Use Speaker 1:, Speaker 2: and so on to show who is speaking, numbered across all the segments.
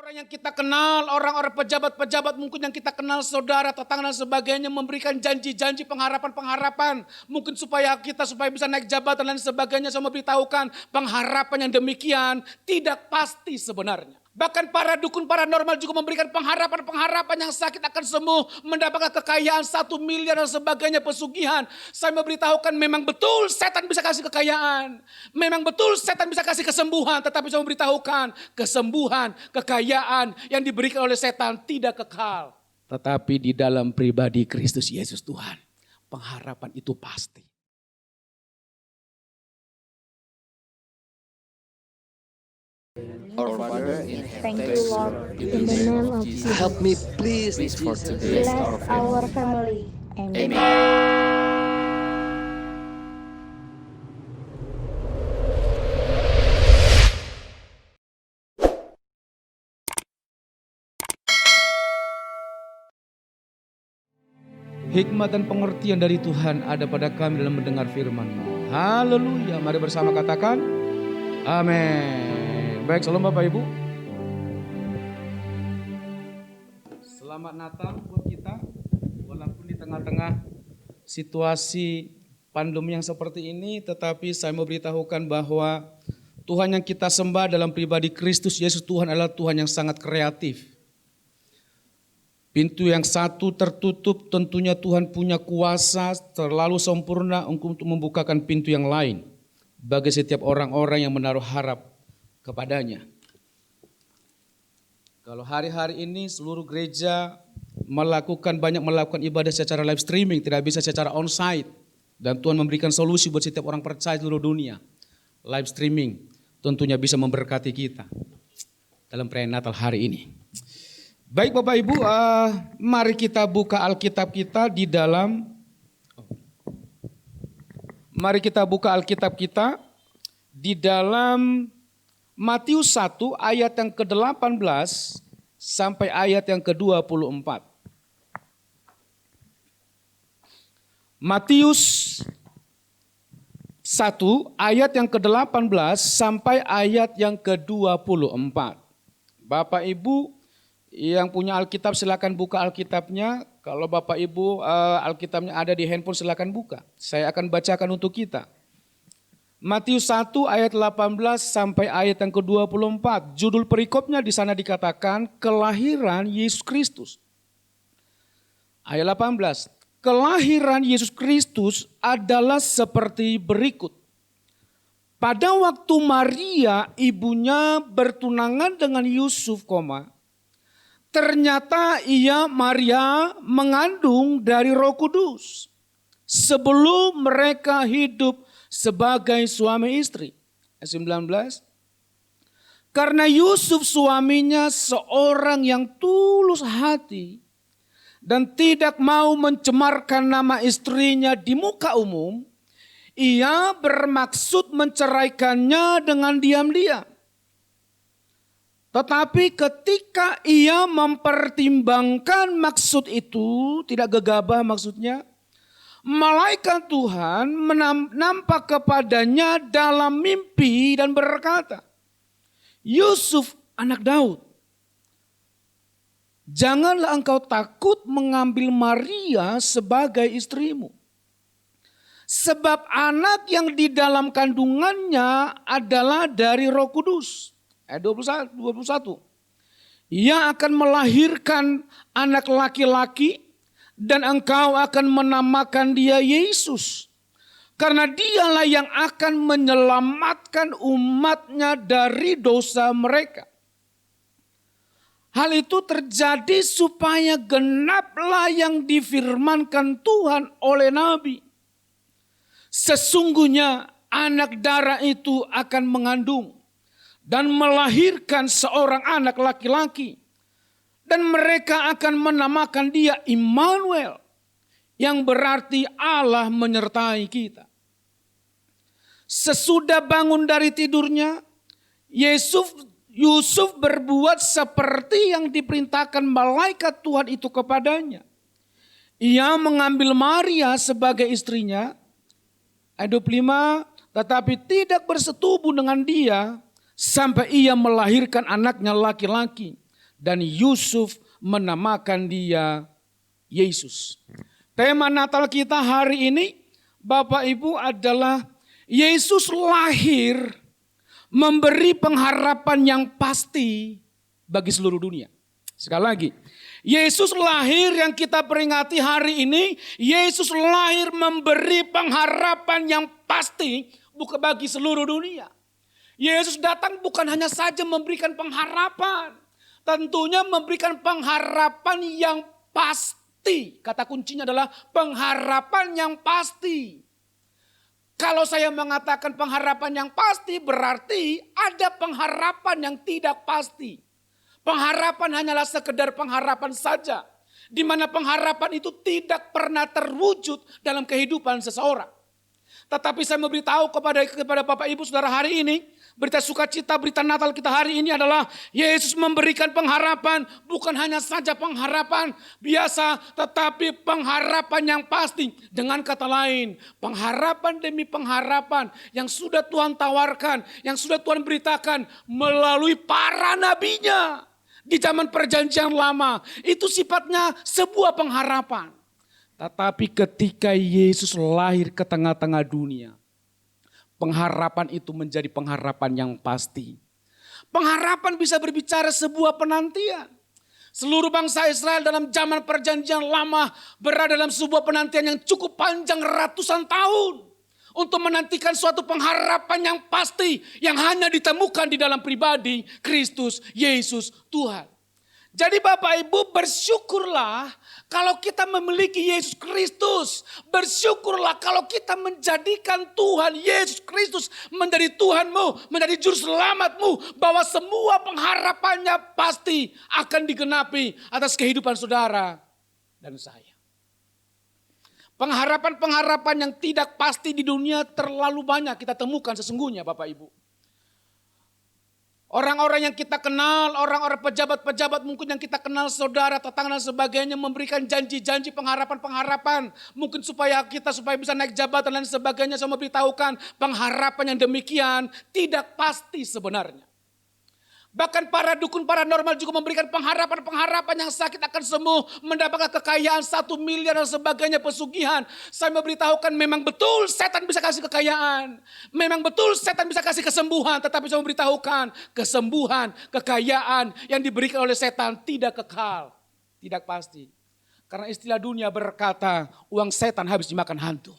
Speaker 1: Orang-orang yang kita kenal, orang-orang pejabat-pejabat mungkin yang kita kenal, saudara, tetangga dan sebagainya memberikan janji-janji pengharapan-pengharapan. Mungkin supaya bisa naik jabatan dan sebagainya. Saya memberitahukan pengharapan yang demikian tidak pasti sebenarnya. Bahkan para dukun paranormal juga memberikan pengharapan-pengharapan yang sakit akan sembuh, mendapatkan kekayaan 1 miliar dan sebagainya, pesugihan. Saya memberitahukan memang betul setan bisa kasih kekayaan. Memang betul setan bisa kasih kesembuhan, tetapi saya memberitahukan kesembuhan, kekayaan yang diberikan oleh setan tidak kekal. Tetapi di dalam pribadi Kristus Yesus Tuhan, pengharapan itu pasti.
Speaker 2: Our Father in
Speaker 3: Thank
Speaker 2: heaven,
Speaker 3: you, Lord, in the name of Jesus.
Speaker 2: help me please for today.
Speaker 3: Bless our family. Amen.
Speaker 1: Hikmat dan pengertian dari Tuhan ada pada kami dalam mendengar firman-Mu. Haleluya. Mari bersama katakan amin. Baik, salam Bapak Ibu. Selamat Natal buat kita. Walaupun di tengah-tengah situasi pandemi yang seperti ini, tetapi saya mau beritahukan bahwa Tuhan yang kita sembah dalam pribadi Kristus Yesus Tuhan adalah Tuhan yang sangat kreatif. Pintu yang satu tertutup, tentunya Tuhan punya kuasa terlalu sempurna untuk membukakan pintu yang lain bagi setiap orang-orang yang menaruh harap kepadanya. Kalau hari-hari ini seluruh gereja banyak melakukan ibadah secara live streaming, tidak bisa secara onsite. Dan Tuhan memberikan solusi buat setiap orang percaya seluruh dunia. Live streaming tentunya bisa memberkati kita dalam perayaan Natal hari ini. Baik Bapak Ibu, mari kita buka Alkitab kita di dalam, Matius 1 ayat yang ke-18 sampai ayat yang ke-24. Matius 1 ayat yang ke-18 sampai ayat yang ke-24. Bapak Ibu yang punya Alkitab silakan buka Alkitabnya. Kalau Bapak Ibu Alkitabnya ada di handphone silakan buka. Saya akan bacakan untuk kita. Matius 1 ayat 18 sampai ayat yang ke-24. Judul perikopnya di sana dikatakan kelahiran Yesus Kristus. Ayat 18. Kelahiran Yesus Kristus adalah seperti berikut. Pada waktu Maria ibunya bertunangan dengan Yusuf, ternyata Maria mengandung dari Roh Kudus sebelum mereka hidup sebagai suami istri. Ayat 19. Karena Yusuf suaminya seorang yang tulus hati dan tidak mau mencemarkan nama istrinya di muka umum, ia bermaksud menceraikannya dengan diam-diam. Tetapi ketika ia mempertimbangkan maksud itu, tidak gegabah maksudnya, malaikat Tuhan nampak kepadanya dalam mimpi dan berkata, Yusuf anak Daud, janganlah engkau takut mengambil Maria sebagai istrimu. Sebab anak yang di dalam kandungannya adalah dari Roh Kudus. Ayat 21. Ia akan melahirkan anak laki-laki dan engkau akan menamakan dia Yesus. Karena dialah yang akan menyelamatkan umatnya dari dosa mereka. Hal itu terjadi supaya genaplah yang difirmankan Tuhan oleh Nabi. Sesungguhnya anak darah itu akan mengandung dan melahirkan seorang anak laki-laki. Dan mereka akan menamakan dia Immanuel, yang berarti Allah menyertai kita. Sesudah bangun dari tidurnya, Yusuf berbuat seperti yang diperintahkan malaikat Tuhan itu kepadanya. Ia mengambil Maria sebagai istrinya, ayat 25, tetapi tidak bersetubuh dengan dia, sampai ia melahirkan anaknya laki-laki. dan Yusuf menamakan dia Yesus. Tema Natal kita hari ini, Bapak Ibu, adalah Yesus lahir memberi pengharapan yang pasti bagi seluruh dunia. Sekali lagi, Yesus lahir yang kita peringati hari ini, Yesus lahir memberi pengharapan yang pasti bukan bagi seluruh dunia. Yesus datang bukan hanya saja memberikan pengharapan, tentunya memberikan pengharapan yang pasti. Kata kuncinya adalah pengharapan yang pasti. Kalau saya mengatakan pengharapan yang pasti, berarti ada pengharapan yang tidak pasti. Pengharapan hanyalah sekedar pengharapan saja, di mana pengharapan itu tidak pernah terwujud dalam kehidupan seseorang. Tetapi saya memberitahu kepada Bapak Ibu Saudara hari ini, berita sukacita, berita Natal kita hari ini adalah Yesus memberikan pengharapan, bukan hanya saja pengharapan biasa, tetapi pengharapan yang pasti. Dengan kata lain, pengharapan demi pengharapan yang sudah Tuhan tawarkan, yang sudah Tuhan beritakan melalui para nabinya di zaman perjanjian lama. Itu sifatnya sebuah pengharapan. Tetapi ketika Yesus lahir ke tengah-tengah dunia, pengharapan itu menjadi pengharapan yang pasti. Pengharapan bisa berbicara sebuah penantian. Seluruh bangsa Israel dalam zaman perjanjian lama berada dalam sebuah penantian yang cukup panjang ratusan tahun. Untuk menantikan suatu pengharapan yang pasti yang hanya ditemukan di dalam pribadi Kristus Yesus Tuhan. Jadi Bapak Ibu, bersyukurlah kalau kita memiliki Yesus Kristus. Bersyukurlah kalau kita menjadikan Tuhan Yesus Kristus menjadi Tuhanmu, menjadi juru selamatmu. Bahwa semua pengharapannya pasti akan digenapi atas kehidupan saudara dan saya. Pengharapan-pengharapan yang tidak pasti di dunia terlalu banyak kita temukan sesungguhnya Bapak Ibu. Orang-orang yang kita kenal, orang-orang pejabat-pejabat mungkin yang kita kenal, saudara, tetangga dan sebagainya memberikan janji-janji pengharapan-pengharapan. Mungkin supaya bisa naik jabatan dan sebagainya. Saya memberitahukan pengharapan yang demikian tidak pasti sebenarnya. Bahkan para dukun paranormal juga memberikan pengharapan-pengharapan yang sakit akan sembuh, mendapatkan kekayaan 1 miliar dan sebagainya, pesugihan. Saya memberitahukan memang betul setan bisa kasih kekayaan. Memang betul setan bisa kasih kesembuhan, tetapi saya memberitahukan kesembuhan, kekayaan yang diberikan oleh setan tidak kekal, tidak pasti. Karena istilah dunia berkata uang setan habis dimakan hantu.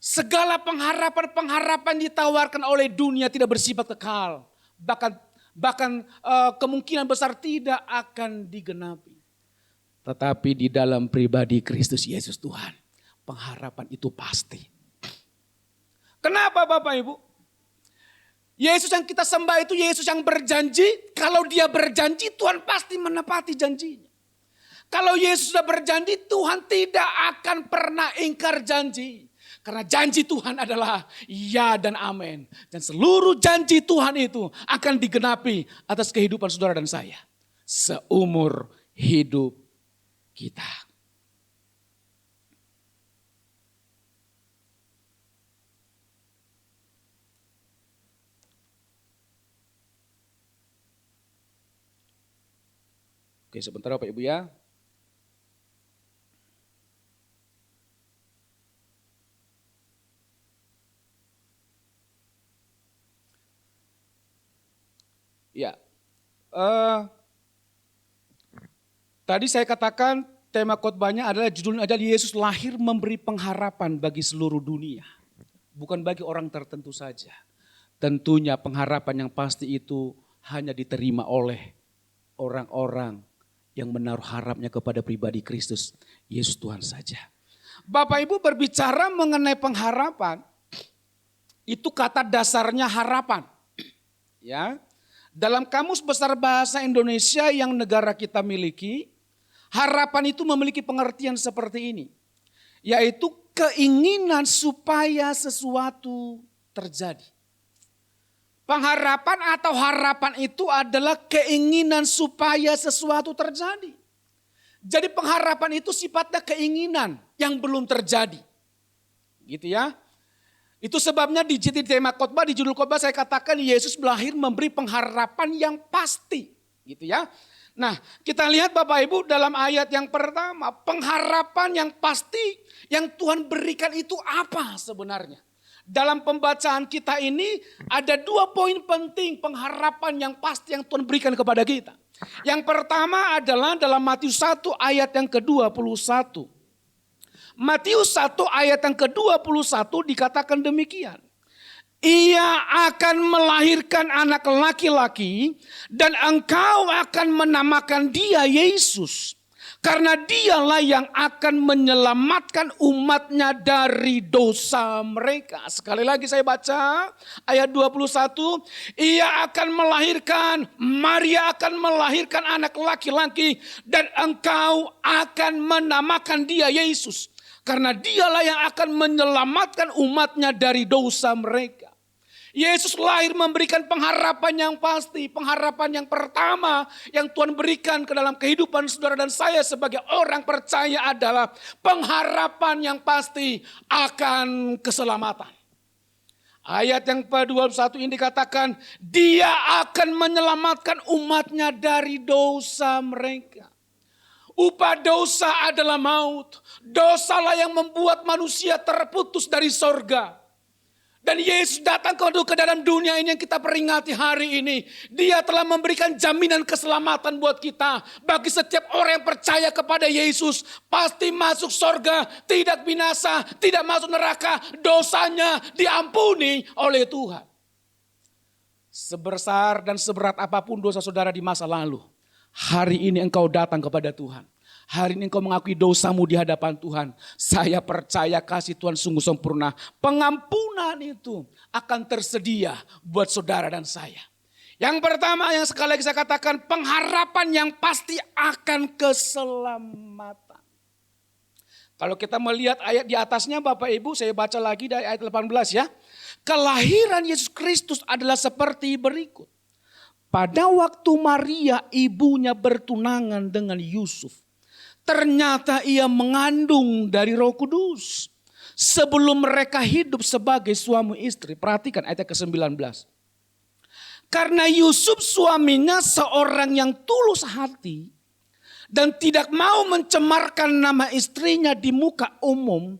Speaker 1: Segala pengharapan-pengharapan ditawarkan oleh dunia tidak bersifat kekal. Bahkan kemungkinan besar tidak akan digenapi. Tetapi di dalam pribadi Kristus Yesus Tuhan, pengharapan itu pasti. Kenapa Bapak Ibu? Yesus yang kita sembah itu Yesus yang berjanji. Kalau dia berjanji Tuhan pasti menepati janjinya. Kalau Yesus sudah berjanji Tuhan tidak akan pernah ingkar janji. Karena janji Tuhan adalah ya dan amin. Dan seluruh janji Tuhan itu akan digenapi atas kehidupan saudara dan saya. Seumur hidup kita. Oke, sebentar Bapak Ibu ya. Ya, tadi saya katakan tema khotbahnya adalah judulnya adalah Yesus lahir memberi pengharapan bagi seluruh dunia. Bukan bagi orang tertentu saja. Tentunya pengharapan yang pasti itu hanya diterima oleh orang-orang yang menaruh harapnya kepada pribadi Kristus Yesus Tuhan saja. Bapak Ibu berbicara mengenai pengharapan, itu kata dasarnya harapan. Ya. Dalam Kamus Besar Bahasa Indonesia yang negara kita miliki, harapan itu memiliki pengertian seperti ini. Yaitu keinginan supaya sesuatu terjadi. Pengharapan atau harapan itu adalah keinginan supaya sesuatu terjadi. Jadi pengharapan itu sifatnya keinginan yang belum terjadi. Gitu ya. Itu sebabnya di tema khotbah, di judul khotbah saya katakan Yesus lahir memberi pengharapan yang pasti, gitu ya. Nah, kita lihat Bapak Ibu dalam ayat yang pertama, pengharapan yang pasti yang Tuhan berikan itu apa sebenarnya? Dalam pembacaan kita ini ada 2 poin penting pengharapan yang pasti yang Tuhan berikan kepada kita. Yang pertama adalah dalam Matius 1 ayat yang ke-21. Matius 1 ayat yang ke-21 dikatakan demikian. Ia akan melahirkan anak laki-laki dan engkau akan menamakan dia Yesus. Karena dialah yang akan menyelamatkan umatnya dari dosa mereka. Sekali lagi saya baca ayat 21. Ia akan melahirkan, Maria akan melahirkan anak laki-laki dan engkau akan menamakan dia Yesus. Karena dialah yang akan menyelamatkan umatnya dari dosa mereka. Yesus lahir memberikan pengharapan yang pasti. Pengharapan yang pertama yang Tuhan berikan ke dalam kehidupan saudara dan saya sebagai orang percaya adalah pengharapan yang pasti akan keselamatan. Ayat yang ke-21 ini dikatakan dia akan menyelamatkan umatnya dari dosa mereka. Upah dosa adalah maut. Dosalah yang membuat manusia terputus dari sorga. Dan Yesus datang ke dalam dunia ini yang kita peringati hari ini. Dia telah memberikan jaminan keselamatan buat kita. Bagi setiap orang yang percaya kepada Yesus. Pasti masuk sorga, tidak binasa, tidak masuk neraka. Dosanya diampuni oleh Tuhan. Sebesar dan seberat apapun dosa saudara di masa lalu. Hari ini engkau datang kepada Tuhan. Hari ini engkau mengakui dosamu di hadapan Tuhan. Saya percaya kasih Tuhan sungguh sempurna. Pengampunan itu akan tersedia buat saudara dan saya. Yang pertama yang sekali lagi saya katakan pengharapan yang pasti akan keselamatan. Kalau kita melihat ayat di atasnya Bapak Ibu, saya baca lagi dari ayat 18 ya. Kelahiran Yesus Kristus adalah seperti berikut. Pada waktu Maria ibunya bertunangan dengan Yusuf. Ternyata ia mengandung dari Roh Kudus. Sebelum mereka hidup sebagai suami istri. Perhatikan ayat ke-19. Karena Yusuf suaminya seorang yang tulus hati. Dan tidak mau mencemarkan nama istrinya di muka umum.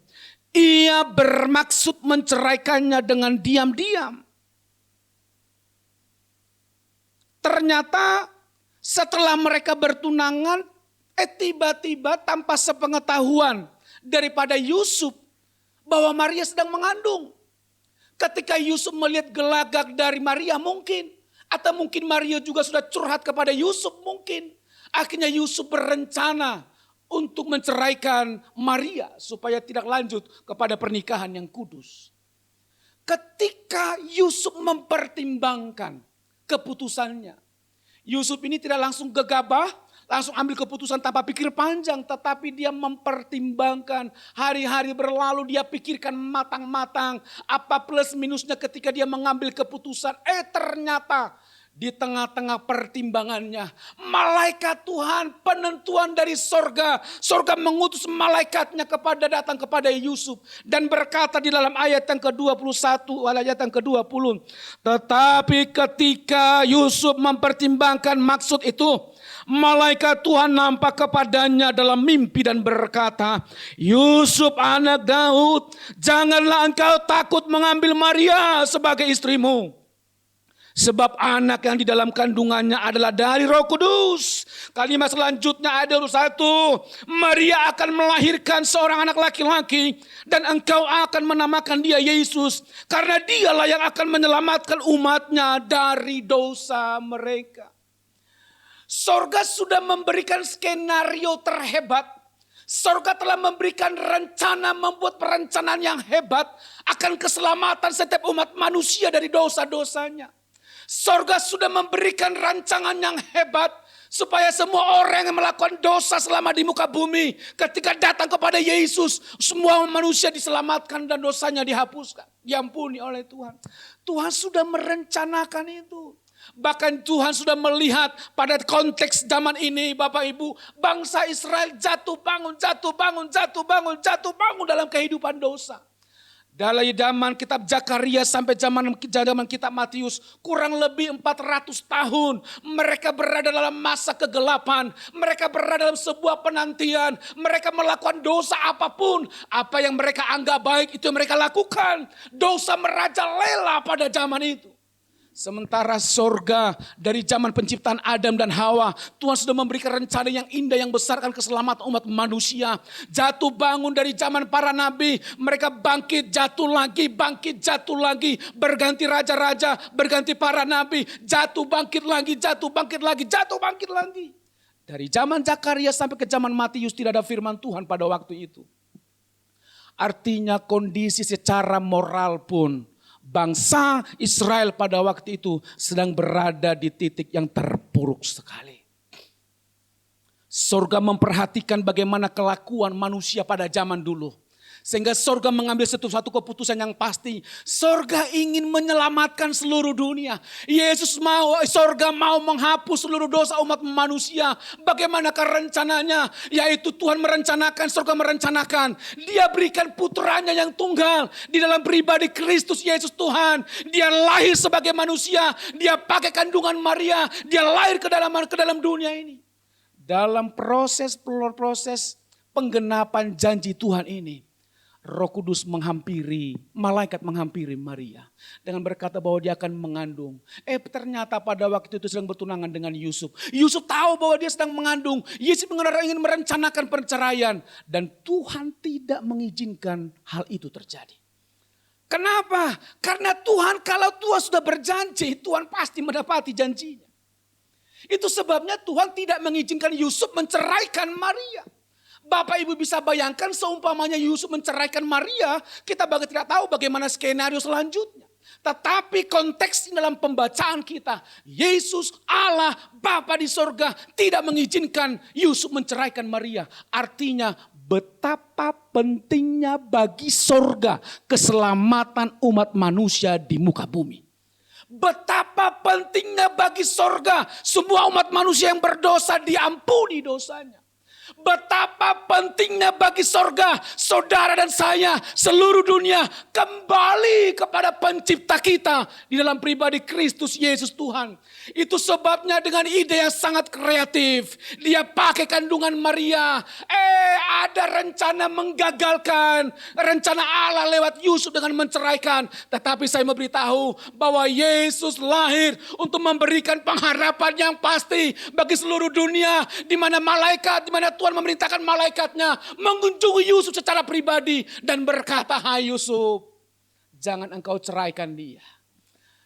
Speaker 1: Ia bermaksud menceraikannya dengan diam-diam. Ternyata setelah mereka bertunangan. Tiba-tiba tanpa sepengetahuan daripada Yusuf bahwa Maria sedang mengandung. Ketika Yusuf melihat gelagak dari Maria mungkin. Atau mungkin Maria juga sudah curhat kepada Yusuf mungkin. Akhirnya Yusuf berencana untuk menceraikan Maria supaya tidak lanjut kepada pernikahan yang kudus. Ketika Yusuf mempertimbangkan keputusannya. Yusuf ini tidak langsung gegabah. Langsung ambil keputusan tanpa pikir panjang. Tetapi dia mempertimbangkan. Hari-hari berlalu dia pikirkan matang-matang. Apa plus minusnya ketika dia mengambil keputusan. Ternyata di tengah-tengah pertimbangannya. Malaikat Tuhan penentuan dari sorga. Sorga mengutus malaikatnya datang kepada Yusuf. Dan berkata di dalam ayat yang ke-21. Ayat yang ke-20. Tetapi ketika Yusuf mempertimbangkan maksud itu. Malaikat Tuhan nampak kepadanya dalam mimpi dan berkata, Yusuf anak Daud, janganlah engkau takut mengambil Maria sebagai istrimu. Sebab anak yang di dalam kandungannya adalah dari Roh Kudus. Kalimat selanjutnya ayat 21, Maria akan melahirkan seorang anak laki-laki dan engkau akan menamakan dia Yesus. Karena dialah yang akan menyelamatkan umatnya dari dosa mereka. Sorga sudah memberikan skenario terhebat. Sorga telah memberikan rencana, membuat perencanaan yang hebat akan keselamatan setiap umat manusia dari dosa-dosanya. Sorga sudah memberikan rancangan yang hebat supaya semua orang yang melakukan dosa selama di muka bumi ketika datang kepada Yesus, semua manusia diselamatkan dan dosanya dihapuskan, diampuni oleh Tuhan. Tuhan sudah merencanakan itu. Bahkan Tuhan sudah melihat pada konteks zaman ini Bapak Ibu. Bangsa Israel jatuh bangun dalam kehidupan dosa. Dari zaman kitab Zakaria sampai zaman kitab Matius, kurang lebih 400 tahun mereka berada dalam masa kegelapan. Mereka berada dalam sebuah penantian. Mereka melakukan dosa apapun. Apa yang mereka anggap baik itu yang mereka lakukan. Dosa merajalela pada zaman itu. Sementara sorga dari zaman penciptaan Adam dan Hawa, Tuhan sudah memberikan rencana yang indah yang besar akan keselamatan umat manusia. Jatuh bangun dari zaman para nabi, mereka bangkit jatuh lagi, berganti raja-raja, berganti para nabi, jatuh bangkit lagi, jatuh bangkit lagi, jatuh bangkit lagi. Dari zaman Zakaria sampai ke zaman Matius tidak ada firman Tuhan pada waktu itu. Artinya kondisi secara moral pun bangsa Israel pada waktu itu sedang berada di titik yang terpuruk sekali. Sorga memperhatikan bagaimana kelakuan manusia pada zaman dulu. Sehingga sorga mengambil satu keputusan yang pasti. Sorga ingin menyelamatkan seluruh dunia. Sorga mau menghapus seluruh dosa umat manusia. Bagaimanakah rencananya? Yaitu Tuhan merencanakan, sorga merencanakan. Dia berikan putranya yang tunggal. Di dalam pribadi Kristus Yesus Tuhan. Dia lahir sebagai manusia. Dia pakai kandungan Maria. Dia lahir ke dalam dunia ini. Dalam proses penggenapan janji Tuhan ini, Roh Kudus malaikat menghampiri Maria dengan berkata bahwa dia akan mengandung. Ternyata pada waktu itu sedang bertunangan dengan Yusuf. Yusuf tahu bahwa dia sedang mengandung. Yesus ingin merencanakan perceraian dan Tuhan tidak mengizinkan hal itu terjadi. Kenapa? Karena kalau Tuhan sudah berjanji, Tuhan pasti mendapati janjinya. Itu sebabnya Tuhan tidak mengizinkan Yusuf menceraikan Maria. Bapak Ibu bisa bayangkan seumpamanya Yusuf menceraikan Maria, kita tidak tahu bagaimana skenario selanjutnya. Tetapi konteks dalam pembacaan kita, Yesus Allah Bapa di sorga tidak mengizinkan Yusuf menceraikan Maria. Artinya betapa pentingnya bagi sorga keselamatan umat manusia di muka bumi. Betapa pentingnya bagi sorga semua umat manusia yang berdosa diampuni dosanya. Betapa pentingnya bagi sorga, saudara dan saya, seluruh dunia kembali kepada pencipta kita di dalam pribadi Kristus Yesus Tuhan. Itu sebabnya dengan ide yang sangat kreatif, dia pakai kandungan Maria. Ada rencana menggagalkan rencana Allah lewat Yusuf dengan menceraikan. Tetapi saya memberitahu bahwa Yesus lahir untuk memberikan pengharapan yang pasti bagi seluruh dunia, di mana Tuhan memerintahkan malaikatnya mengunjungi Yusuf secara pribadi dan berkata, "Hai Yusuf, jangan engkau ceraikan dia.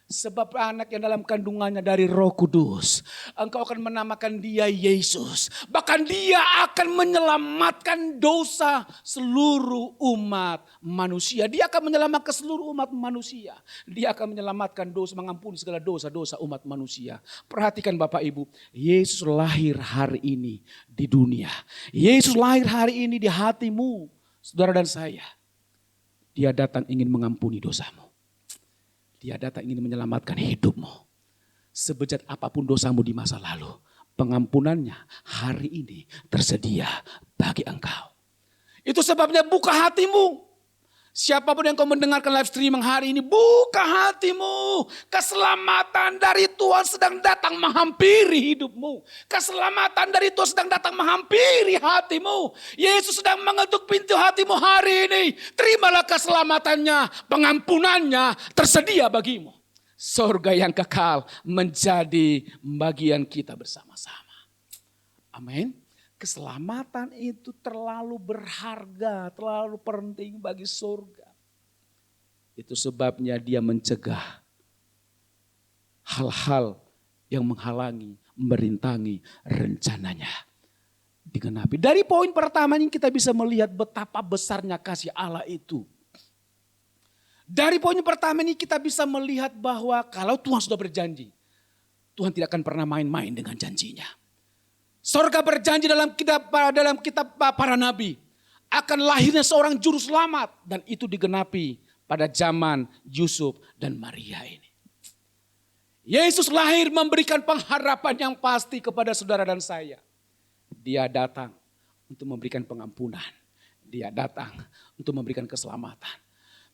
Speaker 1: Sebab anak yang dalam kandungannya dari Roh Kudus, engkau akan menamakan dia Yesus. Bahkan dia akan menyelamatkan dosa seluruh umat manusia. Dia akan menyelamatkan seluruh umat manusia. Dia akan menyelamatkan dosa, mengampuni segala dosa-dosa umat manusia." Perhatikan Bapak Ibu, Yesus lahir hari ini di dunia. Yesus lahir hari ini di hatimu, saudara dan saya. Dia datang ingin mengampuni dosamu. Dia datang ingin menyelamatkan hidupmu. Sebejat apapun dosamu di masa lalu, pengampunannya hari ini tersedia bagi engkau. Itu sebabnya buka hatimu. Siapapun yang kau mendengarkan live streaming hari ini, buka hatimu. Keselamatan dari Tuhan sedang datang menghampiri hidupmu. Keselamatan dari Tuhan sedang datang menghampiri hatimu. Yesus sedang mengetuk pintu hatimu hari ini. Terimalah keselamatannya, pengampunannya tersedia bagimu. Sorga yang kekal menjadi bagian kita bersama-sama. Amin. Keselamatan itu terlalu berharga, terlalu penting bagi surga. Itu sebabnya dia mencegah hal-hal yang menghalangi, merintangi rencananya digenapi. Dari poin pertama ini kita bisa melihat betapa besarnya kasih Allah itu. Dari poin pertama ini kita bisa melihat bahwa kalau Tuhan sudah berjanji, Tuhan tidak akan pernah main-main dengan janjinya. Sorga berjanji dalam kitab para nabi akan lahirnya seorang juru selamat, dan itu digenapi pada zaman Yusuf dan Maria ini. Yesus lahir memberikan pengharapan yang pasti kepada saudara dan saya. Dia datang untuk memberikan pengampunan. Dia datang untuk memberikan keselamatan.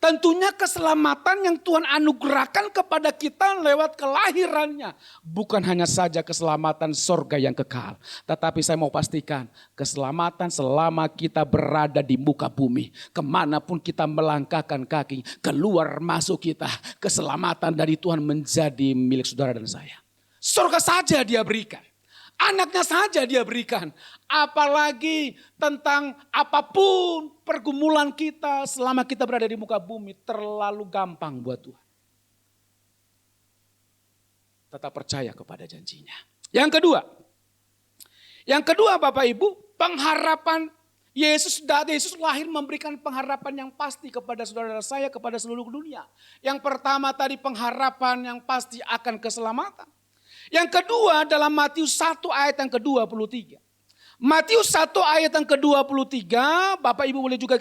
Speaker 1: Tentunya keselamatan yang Tuhan anugerahkan kepada kita lewat kelahirannya. Bukan hanya saja keselamatan sorga yang kekal. Tetapi saya mau pastikan keselamatan selama kita berada di muka bumi. Kemanapun kita melangkahkan kaki, keluar masuk kita. Keselamatan dari Tuhan menjadi milik saudara dan saya. Sorga saja dia berikan. Anaknya saja dia berikan. Apalagi tentang apapun pergumulan kita selama kita berada di muka bumi. Terlalu gampang buat Tuhan. Tetap percaya kepada janjinya. Yang kedua Bapak Ibu, pengharapan Yesus lahir memberikan pengharapan yang pasti kepada saudara saya, kepada seluruh dunia. Yang pertama tadi pengharapan yang pasti akan keselamatan. Yang kedua dalam Matius 1 ayat yang ke-23. Matius 1 ayat yang ke-23, Bapak Ibu boleh juga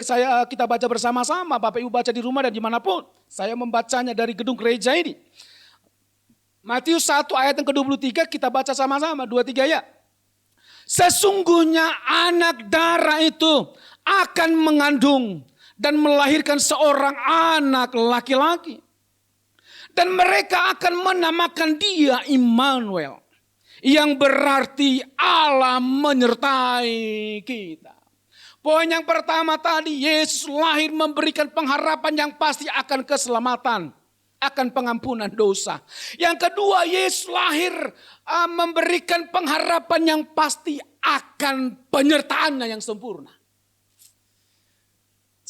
Speaker 1: kita baca bersama-sama. Bapak Ibu baca di rumah dan dimanapun. Saya membacanya dari gedung gereja ini. Matius 1 ayat yang ke-23 kita baca sama-sama, 2-3 ya. Sesungguhnya anak darah itu akan mengandung dan melahirkan seorang anak laki-laki. Dan mereka akan menamakan dia Immanuel. Yang berarti Allah menyertai kita. Poin yang pertama tadi, Yesus lahir memberikan pengharapan yang pasti akan keselamatan. Akan pengampunan dosa. Yang kedua, Yesus lahir memberikan pengharapan yang pasti akan penyertaannya yang sempurna.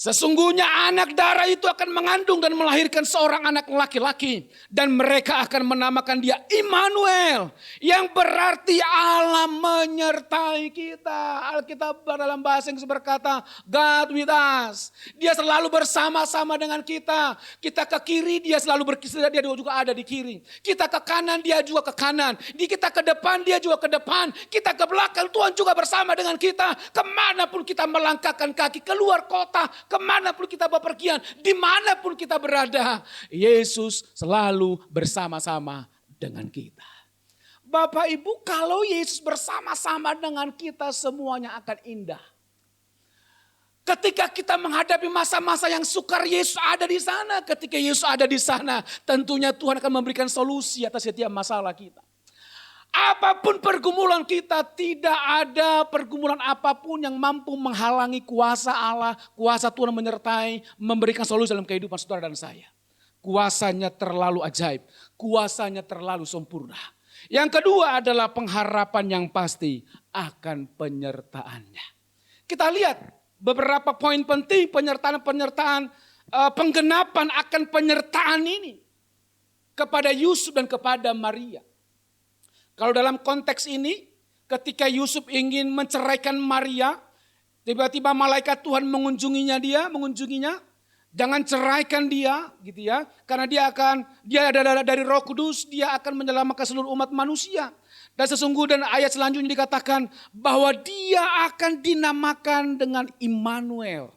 Speaker 1: Sesungguhnya anak darah itu akan mengandung dan melahirkan seorang anak laki-laki. Dan mereka akan menamakan dia Immanuel. Yang berarti Allah menyertai kita. Alkitab dalam bahasa Inggris berkata God with us. Dia selalu bersama-sama dengan kita. Kita ke kiri dia selalu berkisah, dia juga ada di kiri. Kita ke kanan dia juga ke kanan. Kita ke depan dia juga ke depan. Kita ke belakang Tuhan juga bersama dengan kita. Kemanapun kita melangkahkan kaki keluar kota. Kemanapun kita bepergian, dimanapun kita berada, Yesus selalu bersama-sama dengan kita. Bapak Ibu, kalau Yesus bersama-sama dengan kita, semuanya akan indah. Ketika kita menghadapi masa-masa yang sukar, Yesus ada di sana. Ketika Yesus ada di sana, tentunya Tuhan akan memberikan solusi atas setiap masalah kita. Apapun pergumulan kita, tidak ada pergumulan apapun yang mampu menghalangi kuasa Allah, kuasa Tuhan menyertai, memberikan solusi dalam kehidupan saudara dan saya. Kuasanya terlalu ajaib, kuasanya terlalu sempurna. Yang kedua adalah pengharapan yang pasti akan penyertaannya. Kita lihat beberapa poin penting penyertaan, penggenapan akan penyertaan ini kepada Yusuf dan kepada Maria. Kalau dalam konteks ini, ketika Yusuf ingin menceraikan Maria, tiba-tiba malaikat Tuhan mengunjunginya, jangan ceraikan dia, gitu ya, karena dia ada dari Roh Kudus, dia akan menyelamatkan seluruh umat manusia. Dan sesungguhnya ayat selanjutnya dikatakan bahwa dia akan dinamakan dengan Immanuel,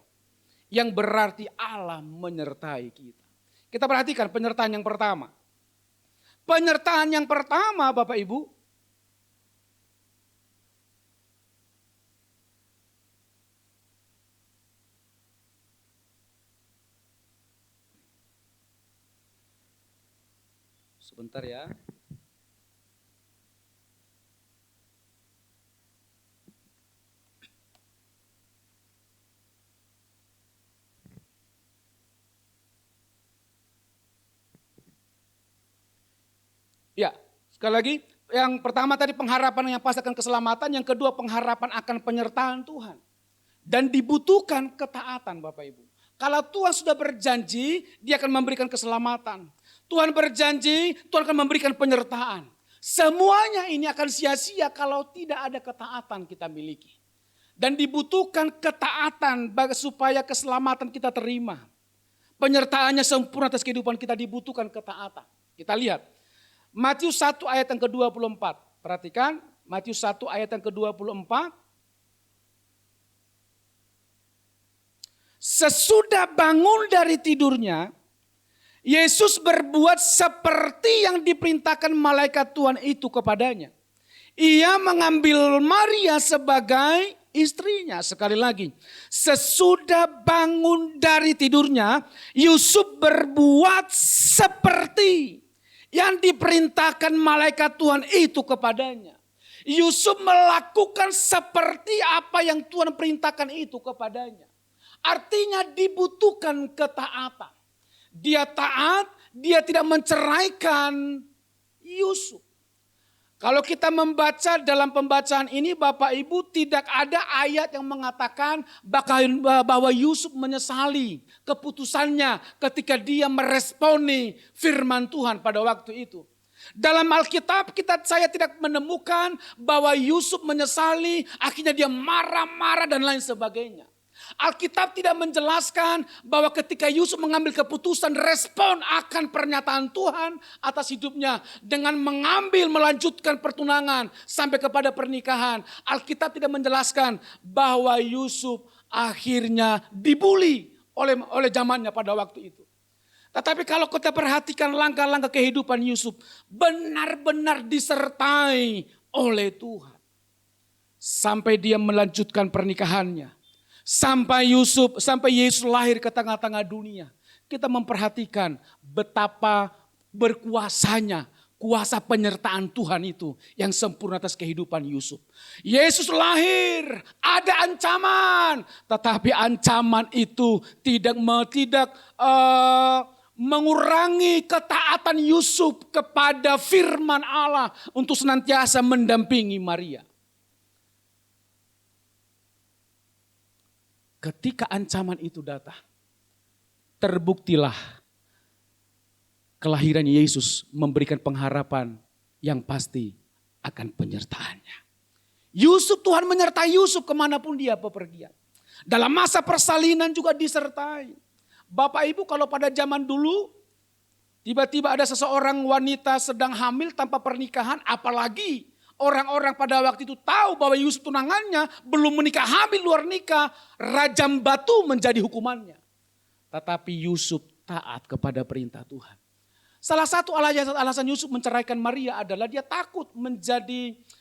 Speaker 1: yang berarti Allah menyertai kita. Kita perhatikan penyertaan yang pertama. Penyertaan yang pertama Bapak Ibu, sebentar ya. Ya, sekali lagi, yang pertama tadi pengharapan yang pasti akan keselamatan, yang kedua pengharapan akan penyertaan Tuhan. Dan dibutuhkan ketaatan Bapak Ibu. Kalau Tuhan sudah berjanji, dia akan memberikan keselamatan. Tuhan berjanji, Tuhan akan memberikan penyertaan. Semuanya ini akan sia-sia kalau tidak ada ketaatan kita miliki. Dan dibutuhkan ketaatan supaya keselamatan kita terima. Penyertaannya sempurna atas kehidupan kita, dibutuhkan ketaatan. Kita lihat. Matius 1 ayat yang ke-24. Perhatikan, Matius 1 ayat yang ke-24. Sesudah bangun dari tidurnya, Yesus berbuat seperti yang diperintahkan malaikat Tuhan itu kepadanya. Ia mengambil Maria sebagai istrinya. Sekali lagi, sesudah bangun dari tidurnya, Yusuf berbuat seperti yang diperintahkan malaikat Tuhan itu kepadanya. Yusuf melakukan seperti apa yang Tuhan perintahkan itu kepadanya. Artinya dibutuhkan ketaatan. Dia taat, dia tidak menceraikan Yusuf. Kalau kita membaca dalam pembacaan ini Bapak Ibu, tidak ada ayat yang mengatakan bahwa Yusuf menyesali keputusannya ketika dia meresponi firman Tuhan pada waktu itu. Dalam Alkitab saya tidak menemukan bahwa Yusuf menyesali, akhirnya dia marah-marah dan lain sebagainya. Alkitab tidak menjelaskan bahwa ketika Yusuf mengambil keputusan respon akan pernyataan Tuhan atas hidupnya dengan melanjutkan pertunangan sampai kepada pernikahan. Alkitab tidak menjelaskan bahwa Yusuf akhirnya dibully oleh zamannya pada waktu itu. Tetapi kalau kita perhatikan langkah-langkah kehidupan Yusuf benar-benar disertai oleh Tuhan. Sampai dia melanjutkan pernikahannya. Sampai Yesus lahir ke tengah-tengah dunia. Kita memperhatikan betapa berkuasanya kuasa penyertaan Tuhan itu yang sempurna atas kehidupan Yusuf. Yesus lahir, ada ancaman, tetapi ancaman itu tidak mengurangi ketaatan Yusuf kepada firman Allah untuk senantiasa mendampingi Maria. Ketika ancaman itu datang, terbuktilah kelahiran Yesus memberikan pengharapan yang pasti akan penyertaannya. Tuhan menyertai Yusuf kemanapun dia bepergian. Dalam masa persalinan juga disertai. Bapak Ibu, kalau pada zaman dulu tiba-tiba ada seseorang wanita sedang hamil tanpa pernikahan, apalagi orang-orang pada waktu itu tahu bahwa Yusuf tunangannya belum menikah, hamil luar nikah, rajam batu menjadi hukumannya. Tetapi Yusuf taat kepada perintah Tuhan. Salah satu alasan Yusuf menceraikan Maria adalah dia takut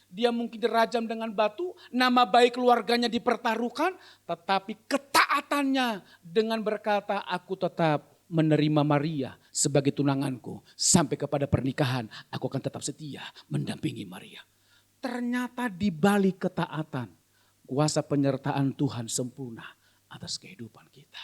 Speaker 1: dia mungkin dirajam dengan batu, nama baik keluarganya dipertaruhkan, tetapi ketaatannya dengan berkata, aku tetap menerima Maria sebagai tunanganku. Sampai kepada pernikahan, aku akan tetap setia mendampingi Maria. Ternyata di balik ketaatan, kuasa penyertaan Tuhan sempurna atas kehidupan kita.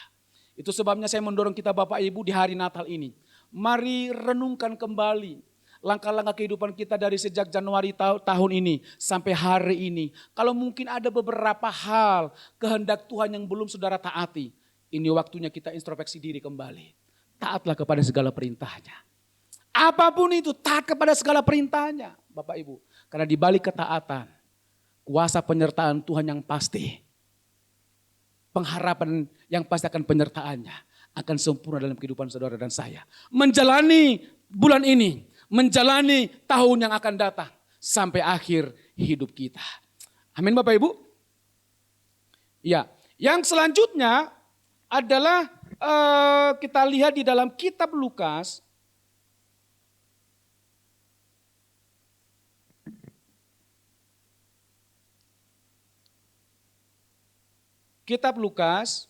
Speaker 1: Itu sebabnya saya mendorong kita Bapak Ibu di hari Natal ini. Mari renungkan kembali langkah-langkah kehidupan kita dari sejak Januari tahun ini sampai hari ini. Kalau mungkin ada beberapa hal kehendak Tuhan yang belum saudara taati, ini waktunya kita introspeksi diri kembali. Taatlah kepada segala perintahnya. Apapun itu, taat kepada segala perintahnya Bapak Ibu. Karena di balik ketaatan, kuasa penyertaan Tuhan yang pasti, pengharapan yang pasti akan penyertaannya, akan sempurna dalam kehidupan saudara dan saya. Menjalani bulan ini, menjalani tahun yang akan datang, sampai akhir hidup kita. Amin Bapak Ibu. Ya, yang selanjutnya adalah kita lihat di dalam kitab Lukas. Kitab Lukas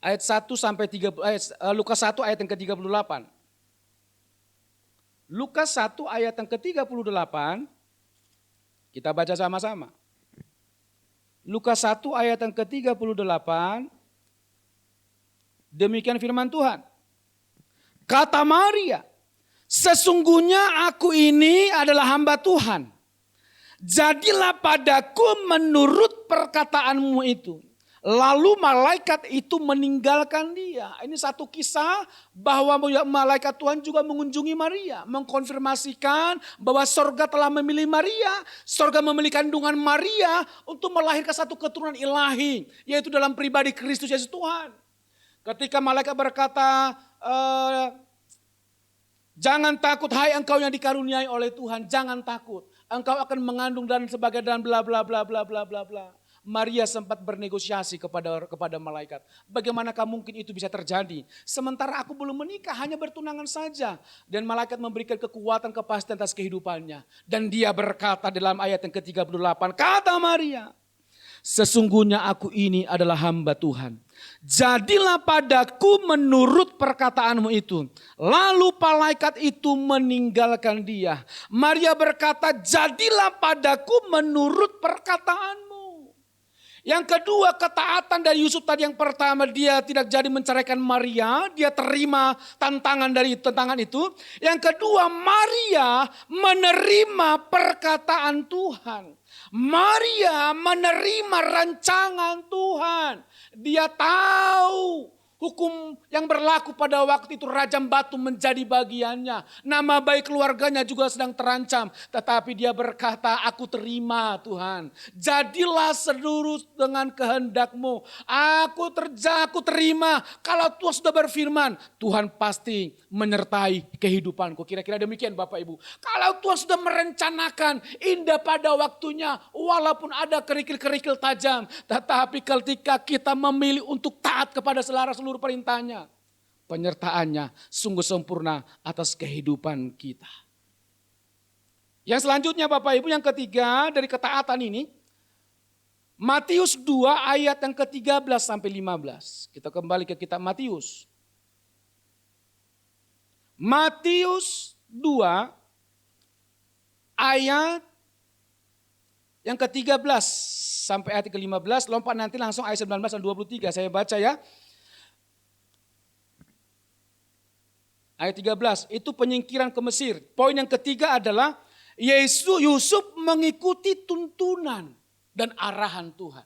Speaker 1: ayat 1 sampai 3 Lukas 1 ayat yang ke-38. Lukas 1 ayat yang ke-38 kita baca sama-sama. Lukas 1 ayat yang ke-38 demikian firman Tuhan. Kata Maria, sesungguhnya aku ini adalah hamba Tuhan. Jadilah padaku menurut perkataanmu itu. Lalu malaikat itu meninggalkan dia. Ini satu kisah bahwa malaikat Tuhan juga mengunjungi Maria. Mengkonfirmasikan bahwa sorga telah memilih Maria. Sorga memilih kandungan Maria untuk melahirkan satu keturunan ilahi. Yaitu dalam pribadi Kristus Yesus Tuhan. Ketika malaikat berkata, jangan takut hai engkau yang dikaruniai oleh Tuhan. Jangan takut. Engkau akan mengandung dan sebagainya dan bla bla bla bla bla bla bla. Maria sempat bernegosiasi kepada malaikat. Bagaimanakah mungkin itu bisa terjadi? Sementara aku belum menikah, hanya bertunangan saja. Dan malaikat memberikan kekuatan kepastian atas kehidupannya. Dan dia berkata dalam ayat yang ke-38, kata Maria, sesungguhnya aku ini adalah hamba Tuhan. Jadilah padaku menurut perkataanmu itu. Lalu malaikat itu meninggalkan dia. Maria berkata, jadilah padaku menurut perkataanmu. Yang kedua, ketaatan dari Yusuf tadi. Yang pertama, dia tidak jadi menceraikan Maria, dia terima tantangan itu. Yang kedua, Maria menerima perkataan Tuhan. Maria menerima rancangan Tuhan. Dia tahu hukum yang berlaku pada waktu itu, rajam batu menjadi bagiannya. Nama baik keluarganya juga sedang terancam. Tetapi dia berkata, aku terima Tuhan. Jadilah seluruh dengan kehendakmu. Aku terima. Kalau Tuhan sudah berfirman, Tuhan pasti menyertai kehidupanku. Kira-kira demikian Bapak Ibu. Kalau Tuhan sudah merencanakan indah pada waktunya, walaupun ada kerikil-kerikil tajam. Tetapi ketika kita memilih untuk taat kepada seluruh perintahnya, penyertaannya sungguh sempurna atas kehidupan kita. Yang selanjutnya Bapak Ibu, yang ketiga dari ketaatan ini, Matius 2 ayat yang ke-13 sampai 15. Kita kembali ke kitab Matius. Matius 2 ayat yang ke-13 sampai ayat ke-15. Lompat nanti langsung ayat 19 dan 23. Saya baca ya. Ayat 13, itu penyingkiran ke Mesir. Poin yang ketiga adalah Yusuf mengikuti tuntunan dan arahan Tuhan.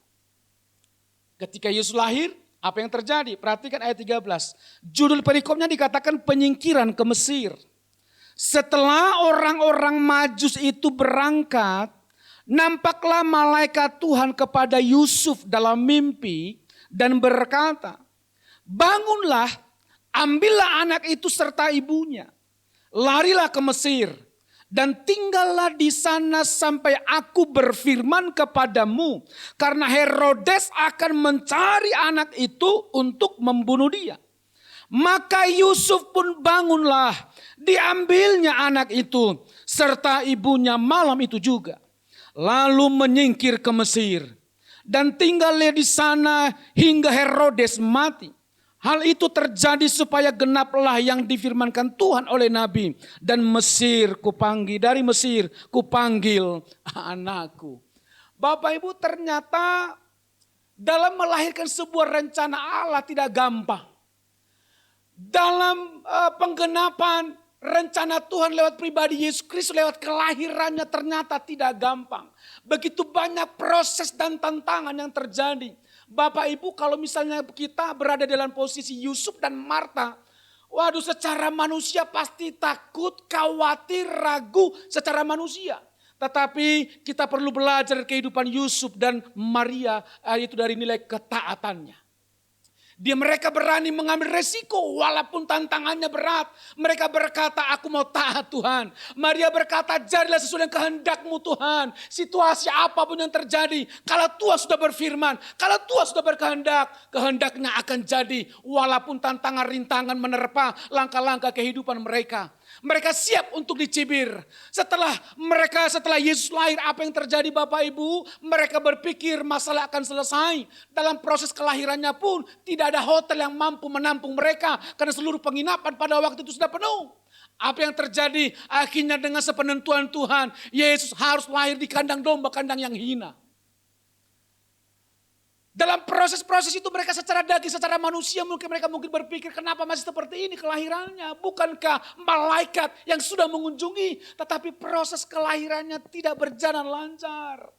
Speaker 1: Ketika Yesus lahir, apa yang terjadi? Perhatikan ayat 13. Judul perikopnya dikatakan penyingkiran ke Mesir. Setelah orang-orang Majus itu berangkat, nampaklah malaikat Tuhan kepada Yusuf dalam mimpi dan berkata, bangunlah, ambillah anak itu serta ibunya, larilah ke Mesir dan tinggallah di sana sampai aku berfirman kepadamu, karena Herodes akan mencari anak itu untuk membunuh dia. Maka Yusuf pun bangunlah, diambilnya anak itu serta ibunya malam itu juga, lalu menyingkir ke Mesir dan tinggallah di sana hingga Herodes mati. Hal itu terjadi supaya genaplah yang difirmankan Tuhan oleh Nabi. Dan dari Mesir kupanggil anakku. Bapak Ibu, ternyata dalam melahirkan sebuah rencana Allah tidak gampang. Dalam penggenapan rencana Tuhan lewat pribadi Yesus Kristus, lewat kelahirannya ternyata tidak gampang. Begitu banyak proses dan tantangan yang terjadi. Bapak Ibu, kalau misalnya kita berada dalam posisi Yusuf dan Marta, waduh, secara manusia pasti takut, khawatir, ragu secara manusia. Tetapi kita perlu belajar kehidupan Yusuf dan Maria, itu dari nilai ketaatannya. Mereka berani mengambil resiko walaupun tantangannya berat. Mereka berkata, aku mau taat Tuhan. Maria berkata, jadilah sesuai dengan kehendak-Mu Tuhan. Situasi apapun yang terjadi, kalau Tuhan sudah berfirman, kalau Tuhan sudah berkehendak, kehendaknya akan jadi. Walaupun tantangan rintangan menerpa langkah-langkah kehidupan mereka. Mereka siap untuk dicibir. Setelah Yesus lahir, apa yang terjadi Bapak Ibu? Mereka berpikir masalah akan selesai. Dalam proses kelahirannya pun tidak ada hotel yang mampu menampung mereka. Karena seluruh penginapan pada waktu itu sudah penuh. Apa yang terjadi? Akhirnya dengan sepenentuan Tuhan, Yesus harus lahir di kandang domba, kandang yang hina. Dalam proses-proses itu mereka secara daging, secara manusia mereka mungkin berpikir, kenapa masih seperti ini kelahirannya? Bukankah malaikat yang sudah mengunjungi? Tetapi proses kelahirannya tidak berjalan lancar.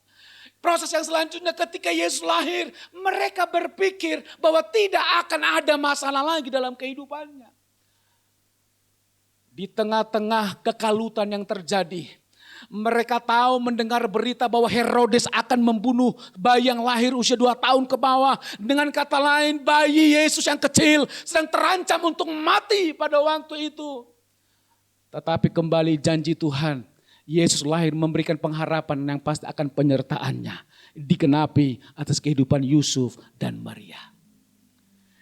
Speaker 1: Proses yang selanjutnya ketika Yesus lahir, mereka berpikir bahwa tidak akan ada masalah lagi dalam kehidupannya. Di tengah-tengah kekalutan yang terjadi, mereka tahu mendengar berita bahwa Herodes akan membunuh bayi yang lahir usia 2 tahun ke bawah. Dengan kata lain, bayi Yesus yang kecil sedang terancam untuk mati pada waktu itu. Tetapi kembali janji Tuhan, Yesus lahir memberikan pengharapan yang pasti akan penyertaannya. dikenapi atas kehidupan Yusuf dan Maria.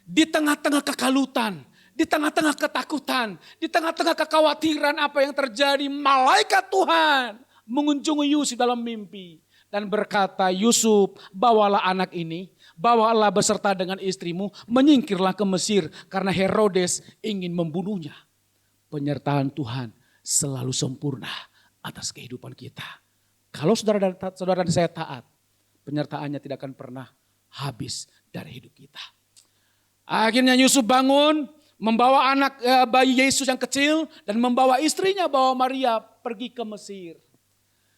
Speaker 1: Di tengah-tengah kekalutan, di tengah-tengah ketakutan, di tengah-tengah kekhawatiran apa yang terjadi, malaikat Tuhan mengunjungi Yusuf dalam mimpi dan berkata, Yusuf, bawalah anak ini, bawalah beserta dengan istrimu, menyingkirlah ke Mesir karena Herodes ingin membunuhnya. Penyertaan Tuhan selalu sempurna atas kehidupan kita. Kalau saudara dan saya taat, penyertaannya tidak akan pernah habis dari hidup kita. Akhirnya Yusuf bangun, membawa anak bayi Yesus yang kecil dan membawa istrinya, bawa Maria pergi ke Mesir.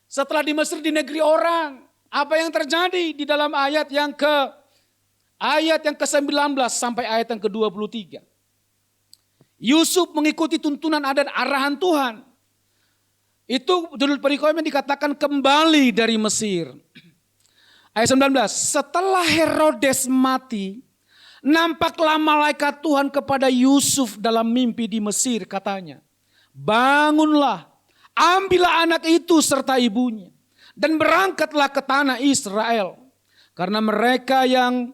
Speaker 1: Setelah di Mesir, di negeri orang, apa yang terjadi di dalam ayat yang ke-19 sampai ayat yang ke-23. Yusuf mengikuti tuntunan dan arahan Tuhan. Itu judul perikopnya dikatakan kembali dari Mesir. Ayat 19, setelah Herodes mati, nampaklah malaikat Tuhan kepada Yusuf dalam mimpi di Mesir, katanya, bangunlah, ambillah anak itu serta ibunya, dan berangkatlah ke tanah Israel. Karena mereka yang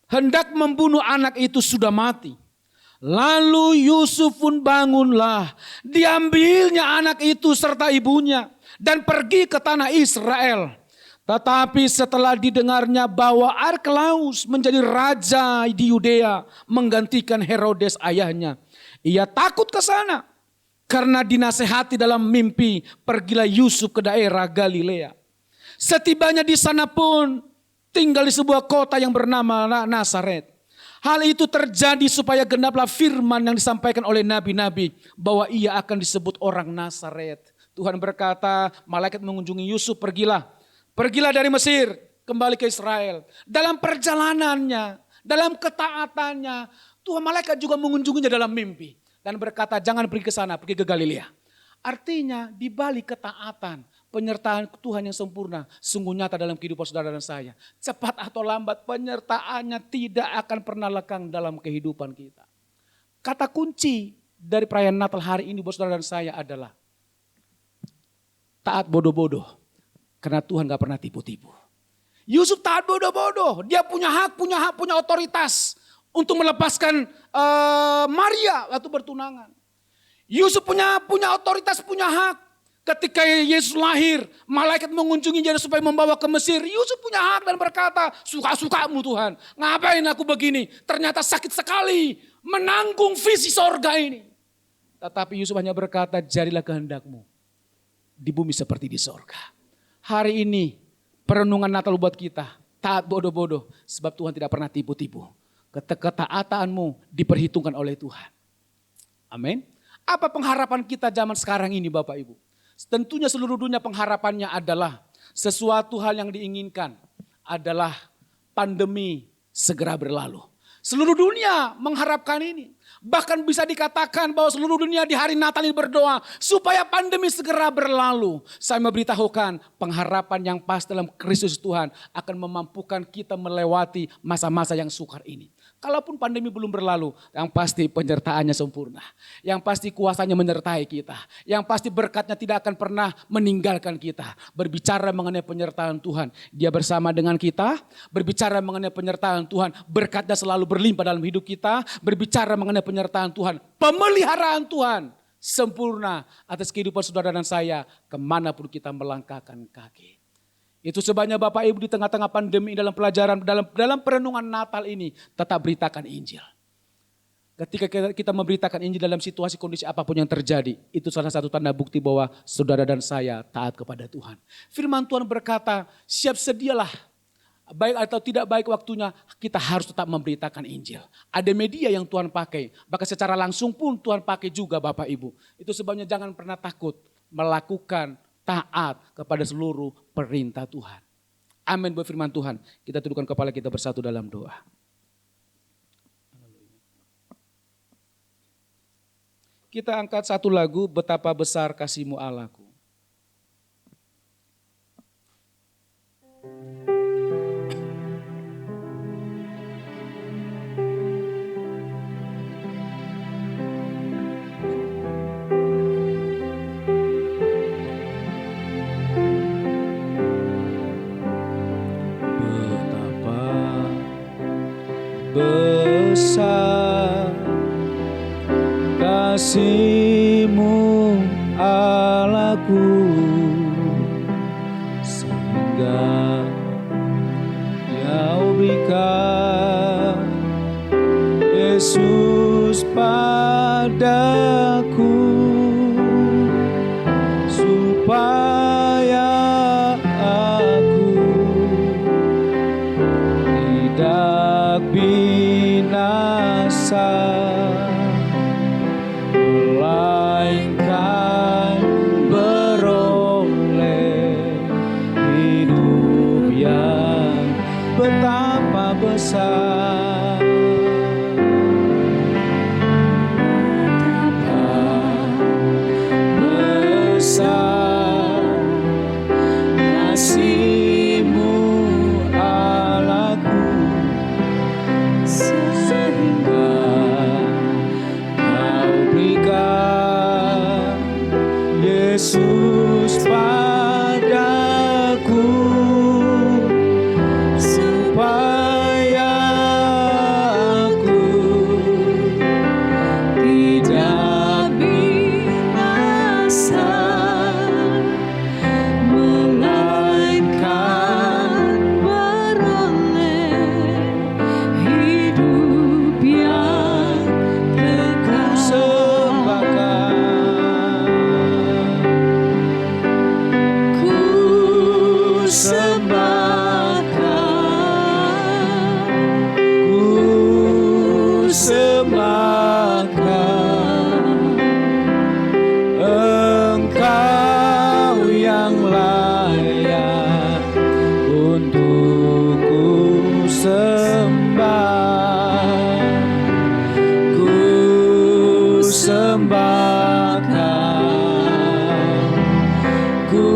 Speaker 1: hendak membunuh anak itu sudah mati. Lalu Yusuf pun bangunlah, diambilnya anak itu serta ibunya, dan pergi ke tanah Israel. Tetapi setelah didengarnya bahwa Arkelaus menjadi raja di Yudea menggantikan Herodes ayahnya, ia takut ke sana. Karena dinasehati dalam mimpi, pergilah Yusuf ke daerah Galilea. Setibanya di sana pun tinggal di sebuah kota yang bernama Nazaret. Hal itu terjadi supaya genaplah firman yang disampaikan oleh nabi-nabi bahwa ia akan disebut orang Nazaret. Tuhan berkata, malaikat mengunjungi Yusuf, pergilah dari Mesir, kembali ke Israel. Dalam perjalanannya, dalam ketaatannya, Tuhan malaikat juga mengunjunginya dalam mimpi. Dan berkata, jangan pergi ke sana, pergi ke Galilea. Artinya di balik ketaatan, penyertaan Tuhan yang sempurna sungguh nyata dalam kehidupan saudara dan saya. Cepat atau lambat penyertaannya tidak akan pernah lekang dalam kehidupan kita. Kata kunci dari perayaan Natal hari ini buat saudara dan saya adalah taat bodoh-bodoh. Karena Tuhan gak pernah tipu-tipu. Yusuf taat bodoh-bodoh. Dia punya hak, punya otoritas untuk melepaskan Maria waktu bertunangan. Yusuf punya otoritas, punya hak. Ketika Yesus lahir, malaikat mengunjungi dia supaya membawa ke Mesir. Yusuf punya hak dan berkata, suka-sukamu Tuhan. Ngapain aku begini? Ternyata sakit sekali menanggung visi sorga ini. Tetapi Yusuf hanya berkata, jadilah kehendakmu di bumi seperti di sorga. Hari ini perenungan Natal buat kita, taat bodoh-bodoh sebab Tuhan tidak pernah tipu-tipu. Ketaatanmu diperhitungkan oleh Tuhan. Amin. Apa pengharapan kita zaman sekarang ini Bapak Ibu? Tentunya seluruh dunia pengharapannya adalah sesuatu hal yang diinginkan adalah pandemi segera berlalu. Seluruh dunia mengharapkan ini. Bahkan bisa dikatakan bahwa seluruh dunia di hari Natal ini berdoa supaya pandemi segera berlalu. Saya memberitahukan pengharapan yang pas dalam Kristus Tuhan akan memampukan kita melewati masa-masa yang sukar ini. Kalaupun pandemi belum berlalu, yang pasti penyertaannya sempurna. Yang pasti kuasanya menyertai kita. Yang pasti berkatnya tidak akan pernah meninggalkan kita. Berbicara mengenai penyertaan Tuhan, Dia bersama dengan kita. Berbicara mengenai penyertaan Tuhan, berkatnya selalu berlimpah dalam hidup kita. Berbicara mengenai penyertaan Tuhan, pemeliharaan Tuhan sempurna atas kehidupan saudara dan saya kemanapun kita melangkahkan kaki. Itu sebabnya Bapak Ibu di tengah-tengah pandemi dalam pelajaran, dalam perenungan Natal ini tetap beritakan Injil. Ketika kita memberitakan Injil dalam situasi kondisi apapun yang terjadi, itu salah satu tanda bukti bahwa saudara dan saya taat kepada Tuhan. Firman Tuhan berkata, siap sedialah, baik atau tidak baik waktunya, kita harus tetap memberitakan Injil. Ada media yang Tuhan pakai, bahkan secara langsung pun Tuhan pakai juga Bapak Ibu. Itu sebabnya jangan pernah takut melakukan taat kepada seluruh perintah Tuhan. Amin buat firman Tuhan. Kita tundukkan kepala kita bersatu dalam doa. Kita angkat satu lagu, Betapa Besar Kasih-Mu Allahku. kasih-Mu Allahku, sehingga Kau berikan Yesus padaku, supaya aku tidak binasa, melainkan beroleh hidup yang betapa besar. Besar kasih-Mu Allahku, sehingga Kau berikan Yesus padaku, supaya aku tidak binasa, melainkan beroleh hidup yang kekal. Ku sembahkan, ku sembahkan Engkau yang layak untuk ku sembah. Ku sembahkan, ku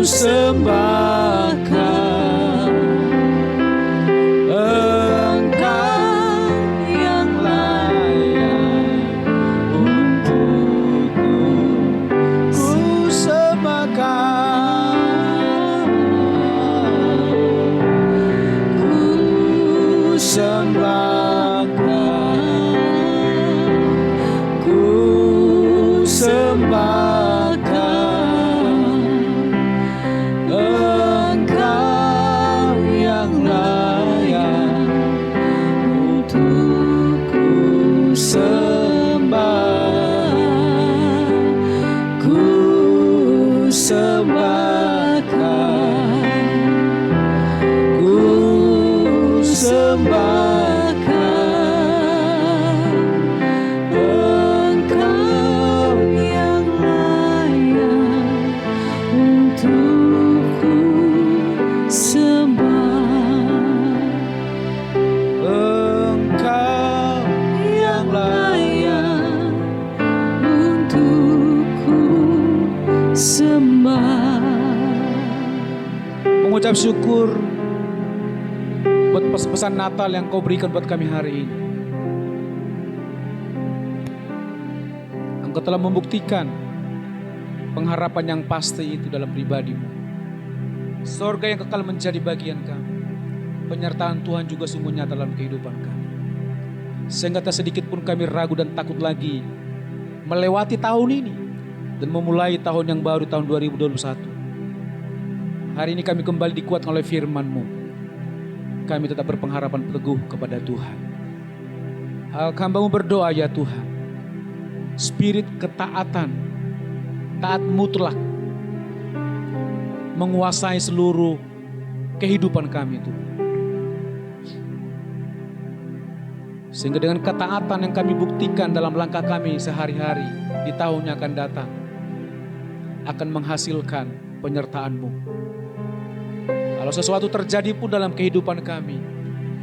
Speaker 1: sembahkan Engkau yang layak untukku. Ku sembahkan, ku sembahkan, ku sembahkan Engkau yang layak untuk ku sembah. Ku sembahkan, ku sembahkan Engkau yang layak untuk ku sembah. Engkau yang layak untuk ku sembah. Mengucap syukur buat pesan Natal yang Kau berikan buat kami hari ini. Engkau telah membuktikan pengharapan yang pasti itu dalam pribadi-Mu. Sorga yang kekal menjadi bagian kami. Penyertaan Tuhan juga sungguh nyata dalam kehidupan kami. Sehingga tak sedikit pun kami ragu dan takut lagi melewati tahun ini dan memulai tahun yang baru, tahun 2021. Hari ini kami kembali dikuatkan oleh firman-Mu. Kami tetap berpengharapan teguh kepada Tuhan. Hamba-Mu berdoa ya Tuhan, spirit ketaatan, taat mutlak menguasai seluruh kehidupan kami Tuhan. Sehingga dengan ketaatan yang kami buktikan dalam langkah kami sehari-hari di tahun yang akan datang, akan menghasilkan penyertaan-Mu. Kalau sesuatu terjadi pun dalam kehidupan kami,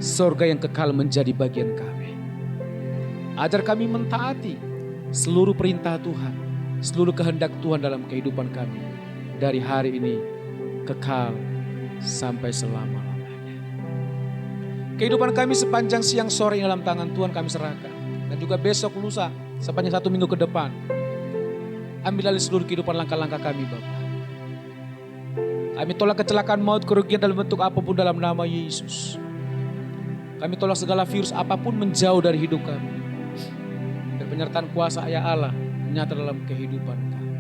Speaker 1: sorga yang kekal menjadi bagian kami. Ajar kami mentaati seluruh perintah Tuhan, seluruh kehendak Tuhan dalam kehidupan kami. Dari hari ini kekal sampai selama-lamanya. Kehidupan kami sepanjang siang sore dalam tangan Tuhan kami serahkan. Dan juga besok lusa sepanjang 1 minggu ke depan. Ambil alih seluruh kehidupan langkah-langkah kami Bapa. Kami tolak kecelakaan maut, kerugian dalam bentuk apapun dalam nama Yesus. Kami tolak segala virus apapun menjauh dari hidup kami. Dan penyertaan kuasa ya Allah nyata dalam kehidupan kami.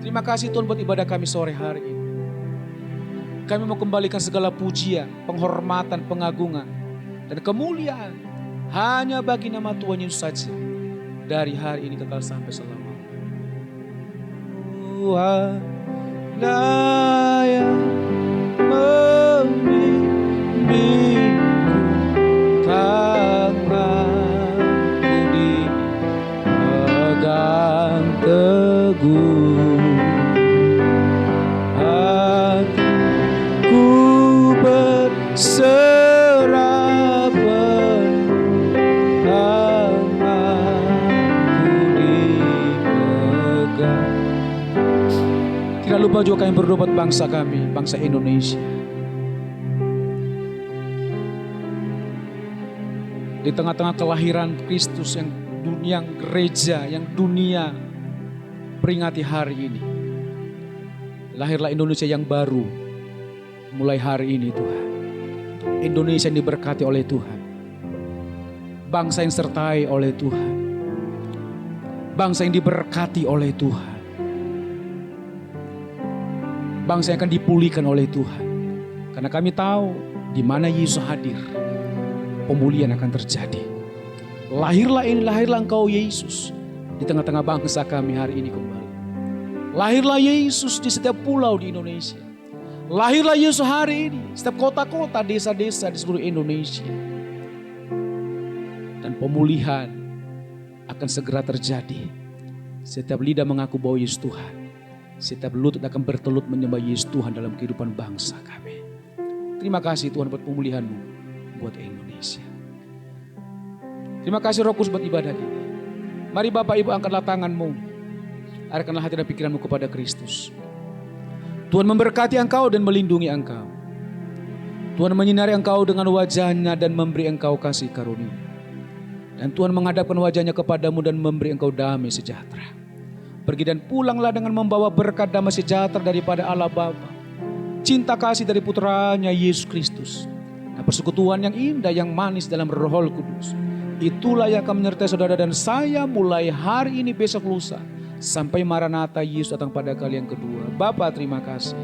Speaker 1: Terima kasih Tuhan buat ibadah kami sore hari ini. Kami mau kembalikan segala pujian, penghormatan, pengagungan, dan kemuliaan hanya bagi nama Tuhan Yesus saja. Dari hari ini kekal sampai selamanya. Tuhan yang membimbingku, tanganku dipegang teguh. Hatiku berserah penuh, tanganku dipegang. Tidak lupa juga kami berdoa buat bangsa kami, bangsa Indonesia. Di tengah-tengah kelahiran Kristus yang gereja, yang dunia peringati hari ini. Lahirlah Indonesia yang baru mulai hari ini Tuhan. Indonesia yang diberkati oleh Tuhan. Bangsa yang disertai oleh Tuhan. Bangsa yang diberkati oleh Tuhan. Bangsa yang akan dipulihkan oleh Tuhan. Karena kami tahu di mana Yesus hadir, pemulihan akan terjadi. Lahirlah Engkau Yesus di tengah-tengah bangsa kami hari ini kembali. Lahirlah Yesus di setiap pulau di Indonesia. Lahirlah Yesus hari ini setiap kota-kota, desa-desa di seluruh Indonesia. Dan pemulihan akan segera terjadi. Setiap lidah mengaku bahwa Yesus Tuhan. Setiap lutut akan bertelut menyembah Yesus Tuhan dalam kehidupan bangsa kami. Terima kasih Tuhan buat pemulihan-Mu buat Indonesia. Terima kasih Roh Kudus buat ibadah ini. Mari Bapak Ibu angkatlah tangan-Mu. Arahkanlah hati dan pikiran-Mu kepada Kristus. Tuhan memberkati engkau dan melindungi engkau. Tuhan menyinari engkau dengan wajah-Nya dan memberi engkau kasih karunia. Dan Tuhan menghadapkan wajah-Nya kepadamu dan memberi engkau damai sejahtera. Pergi dan pulanglah dengan membawa berkat damai sejahtera daripada Allah Bapa, cinta kasih dari putranya Yesus Kristus, dan persekutuan yang indah yang manis dalam Roh Kudus. Itulah yang akan menyertai saudara dan saya mulai hari ini, besok, lusa, sampai Maranatha Yesus datang pada kali yang kedua. Bapa terima kasih.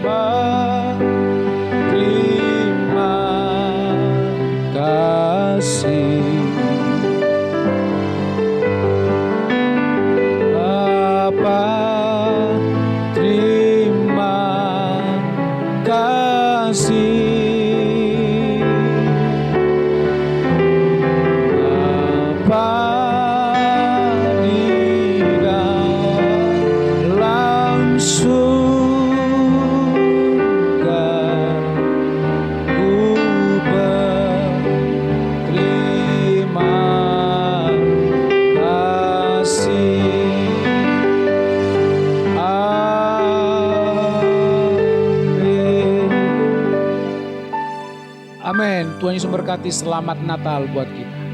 Speaker 1: Bapa terima kasih. Tuhan Yesus memberkati. Selamat Natal buat kita.